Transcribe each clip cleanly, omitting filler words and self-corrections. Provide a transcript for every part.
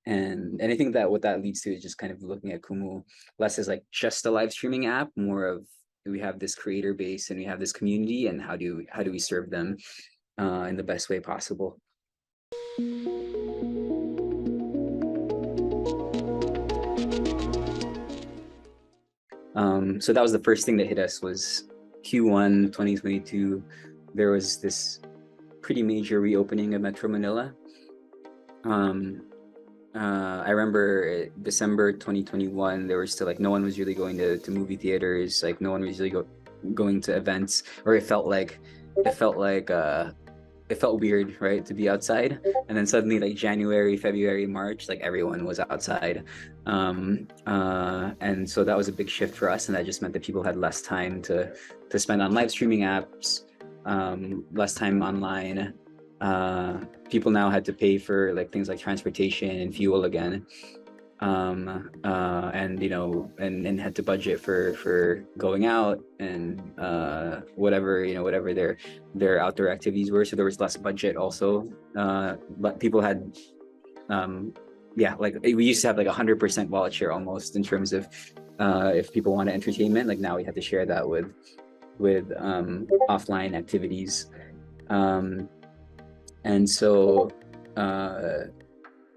And I think that what that leads to is just kind of looking at Kumu less as like just a live streaming app, more of we have this creator base and we have this community, and how do we serve them in the best way possible. So that was the first thing that hit us, was Q1 2022. There was this pretty major reopening of Metro Manila. I remember December 2021, there was still like no one was really going to movie theaters, like no one was really going to events, or it felt like it felt weird, right, to be outside. And then suddenly, like January, February, March, like everyone was outside. And so that was a big shift for us, and that just meant that people had less time to spend on live streaming apps, less time online. People now had to pay for like things like transportation and fuel again. And and had to budget for going out and whatever their outdoor activities were. So there was less budget also, but people had yeah, like we used to have like 100% wallet share almost in terms of if people want entertainment. Like now we have to share that with offline activities. And so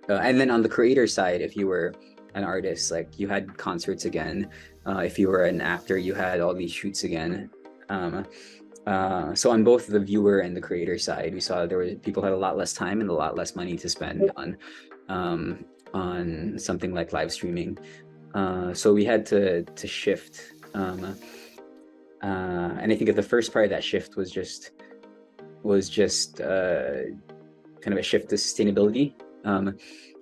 and then on the creator side, if you were an artist, like you had concerts again. If you were an actor, you had all these shoots again. So on both the viewer and the creator side, we saw there were people had a lot less time and a lot less money to spend on something like live streaming. So we had to shift. And I think the first part of that shift was just kind of a shift to sustainability.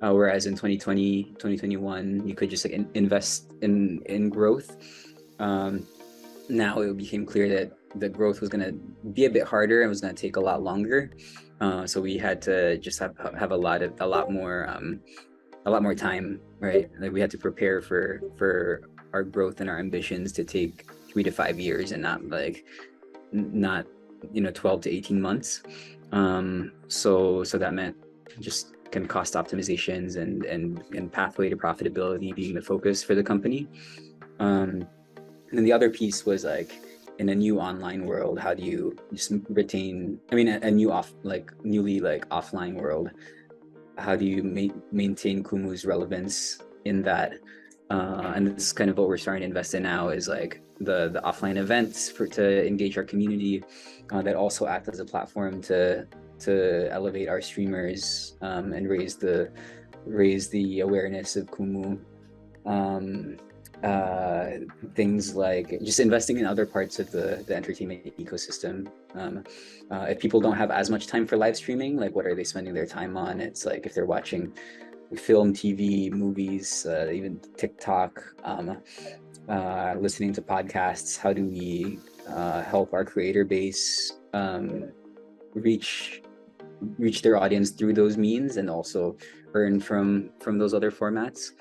Whereas in 2020, 2021, you could just like invest in growth. Now it became clear that the growth was going to be a bit harder and was going to take a lot longer. So we had to just have a lot more time, right? Like we had to prepare for our growth and our ambitions to take 3 to 5 years, and not 12 to 18 months. So that meant just kind of cost optimizations and pathway to profitability being the focus for the company. And then the other piece was like, in a new online world, how do you just retain, a newly offline world, how do you maintain Kumu's relevance in that? And this is kind of what we're starting to invest in now, is like the offline events to engage our community, that also act as a platform to elevate our streamers, and raise the awareness of Kumu. Things like just investing in other parts of the entertainment ecosystem. If people don't have as much time for live streaming, like what are they spending their time on? It's like if they're watching film, TV, movies, even TikTok, listening to podcasts, how do we help our creator base reach their audience through those means, and also earn from those other formats?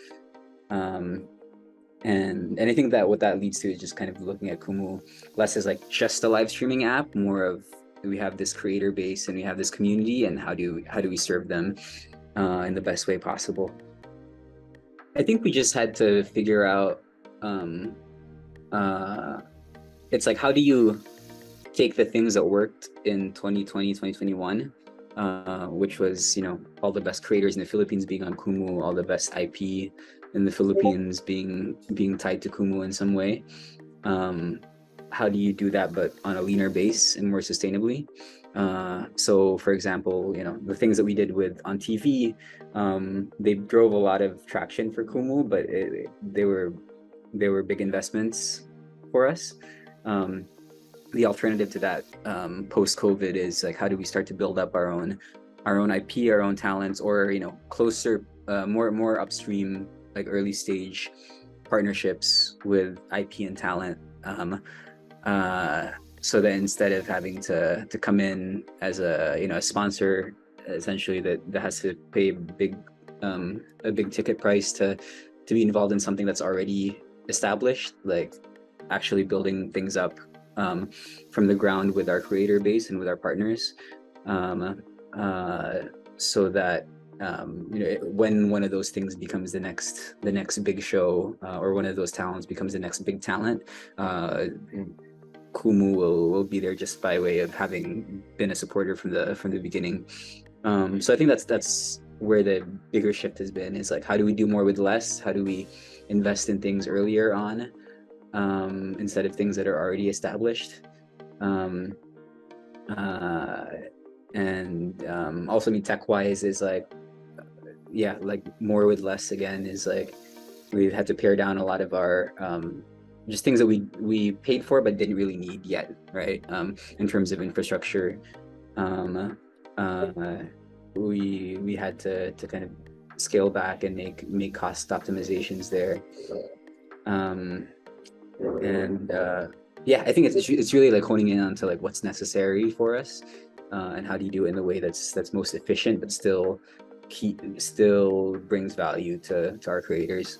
And I think that what that leads to is just kind of looking at Kumu less as like just a live streaming app, more of we have this creator base and we have this community, and how do we serve them in the best way possible. I think we just had to figure out, it's like, how do you take the things that worked in 2020, 2021, which was, all the best creators in the Philippines being on Kumu, all the best IP in the Philippines being tied to Kumu in some way. How do you do that, but on a leaner base and more sustainably? So for example, the things that we did on TV, they drove a lot of traction for Kumu, but they were big investments for us. The alternative to that, post-COVID, is like, how do we start to build up our own IP, our own talents, or closer, more upstream, like early stage partnerships with IP and talent, so that instead of having to come in as a sponsor, essentially, that has to pay a big ticket price to be involved in something that's already established, like actually building things up from the ground with our creator base and with our partners, so that when one of those things becomes the next big show, or one of those talents becomes the next big talent, Kumu will be there just by way of having been a supporter from the beginning. So I think that's where the bigger shift has been, is like, how do we do more with less? How do we invest in things earlier on, instead of things that are already established? Um, and also, I mean, tech wise is like, yeah, like more with less again, is like we've had to pare down a lot of our just things that we paid for but didn't really need yet, right? In terms of infrastructure, um, uh, we had to kind of scale back and make cost optimizations there. And yeah, I think it's really like honing in onto like what's necessary for us, and how do you do it in a way that's most efficient but still brings value to our creators.